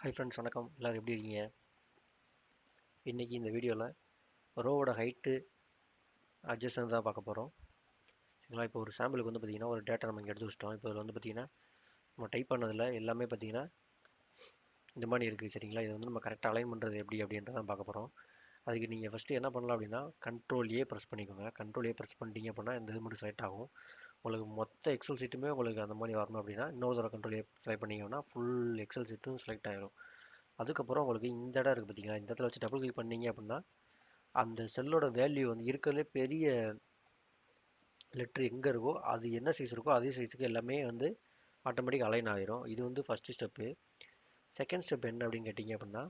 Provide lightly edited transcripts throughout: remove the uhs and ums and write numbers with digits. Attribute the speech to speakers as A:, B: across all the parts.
A: Hi friends, வணக்கம். எல்லோரும் எப்படி இருக்கீங்க? இன்றைக்கி இந்த வீடியோவில் ரோவோட ஹைட்டு அட்ஜஸ்ட்மெண்ட் தான் பார்க்க போகிறோம். சரிங்களா? இப்போ ஒரு சாம்பிளுக்கு வந்து பார்த்திங்கன்னா ஒரு டேட்டா நம்ம இங்கே எடுத்து வச்சிட்டோம். இப்போ இதில் வந்து பார்த்திங்கன்னா நம்ம டைப் பண்ணதில் எல்லாமே பார்த்திங்கன்னா இந்த மாதிரி இருக்குது. சரிங்களா? இதை வந்து நம்ம கரெக்டாக அலைன் பண்ணுறது எப்படி அப்படின்றதான் பார்க்க போகிறோம். அதுக்கு நீங்கள் ஃபஸ்ட்டு என்ன பண்ணலாம் அப்படின்னா கண்ட்ரோல் ப்ரெஸ் பண்ணிக்கோங்க. கண்ட்ரோல் ப்ரெஸ் பண்ணிட்டீங்க அப்படின்னா இந்த இது மட்டும் செலக்ட் ஆகும். உங்களுக்கு மொத்த எக்ஸல் சீட்டுமே உங்களுக்கு அந்த மாதிரி வரணும் அப்படின்னா இன்னொரு தடவை கண்ட்ரோல் செலக்ட் பண்ணிங்கன்னா ஃபுல் எக்ஸல் சீட்டும் செலக்ட் ஆகிடும். அதுக்கப்புறம் உங்களுக்கு இந்த இடம் இருக்குது பார்த்தீங்களா, இந்த இடத்துல வச்சு டபுள் கிளிக் பண்ணீங்க அப்படின்னா அந்த செல்லோட வேல்யூ வந்து இருக்கிறதுலே பெரிய லெட்ரு எங்கே இருக்கோ அது என்ன சைஸ் இருக்கோ அதே சைஸுக்கு எல்லாமே வந்து ஆட்டோமேட்டிக் அலைன் ஆகிரும். இது வந்து ஃபஸ்ட்டு ஸ்டெப்பு. செகண்ட் ஸ்டெப் என்ன அப்படின்னு கேட்டிங்க அப்படின்னா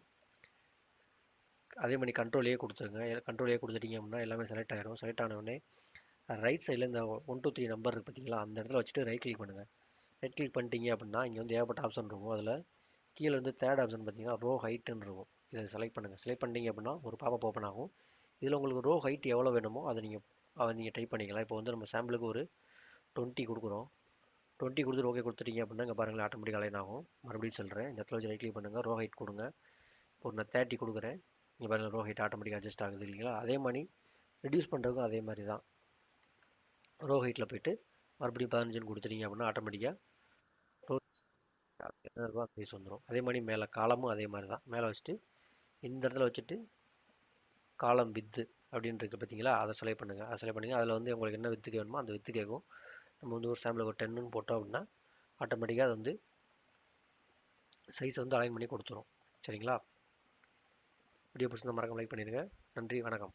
A: அதே மாதிரி கண்ட்ரோல் கொடுத்துருங்க. கண்ட்ரோல் கொடுத்துட்டீங்க அப்படின்னா எல்லாமே செலக்ட் ஆகிரும். செலக்ட் ஆனவுடனே ரைட் சைடில் இந்த 1 2 3 நம்பர் இருக்குது பார்த்தீங்களா, அந்த இடத்துல வச்சுட்டு ரைட் கிளிக் பண்ணுங்கள். ரைட் கிளிக் பண்ணிட்டீங்க அப்படின்னா இங்கே வந்து ஏகப்பட்ட ஆப்ஷன் இருக்கும். அதில் கீழே வந்து தேர்ட் ஆப்ஷன் பார்த்தீங்கன்னா ரோ ஹைட்டுன்னு இருக்கும். இதை செலக்ட் பண்ணுங்கள். செலக்ட் பண்ணிட்டீங்க அப்படின்னா ஒரு பாப்பப் ஓப்பன் ஆகும். இதில் உங்களுக்கு ரோ ஹைட் எவ்வளோ வேணுமோ அதை நீங்கள் டைப் பண்ணிக்கலாம். இப்போ வந்து நம்ம சாம்பிளுக்கு ஒரு 20 கொடுக்குறோம். 20 கொடுத்துட்டு ஓகே கொடுத்துட்டீங்க அப்படின்னா இங்கே பாருங்கள் ஆட்டோமேட்டிக் அலைன் ஆகும். மறுபடியும் சொல்கிறேன், இந்த இடத்துல வச்சு ரைட் கிளிக் பண்ணுங்கள், ரோ ஹைட் கொடுங்க. இப்போ நான் 30 கொடுக்குறேன். இங்கே பாருங்கள் ரோ ஹைட் ஆட்டோமேட்டிக் அட்ஜஸ்ட் ஆகுது இல்லைங்களா? அதே மாதிரி ரெடியூஸ் பண்ணுறதுக்கும் அதே மாதிரி தான். ரோ ஹைட்டில் போய்ட்டு மறுபடியும் 15 கொடுத்துட்டீங்க அப்படின்னா ஆட்டோமேட்டிக்காக ரோ என்ன இருக்கோ அந்த சைஸ் வந்துடும். அதே மாதிரி மேலே காலமும் அதே மாதிரி தான். மேலே வச்சுட்டு இந்த இடத்துல வச்சுட்டு காலம் வித்து அப்படின்னு இருக்குது பார்த்தீங்களா, அதை செலக்ட் பண்ணுங்கள். அதை செலக்ட் பண்ணுங்கள். அதில் வந்து உங்களுக்கு என்ன வித்து வேணுமோ அந்த வித்து கேட்கும். நம்ம வந்து ஒரு சாம்பிளுக்கு ஒரு 10ன்னு போட்டோம் அப்படின்னா ஆட்டோமேட்டிக்காக அது வந்து சைஸ் வந்து அலைன் பண்ணி கொடுத்துரும். சரிங்களா? வீடியோ பிடிச்சிருந்தா மறக்காம லைக் பண்ணிடுங்க. நன்றி, வணக்கம்.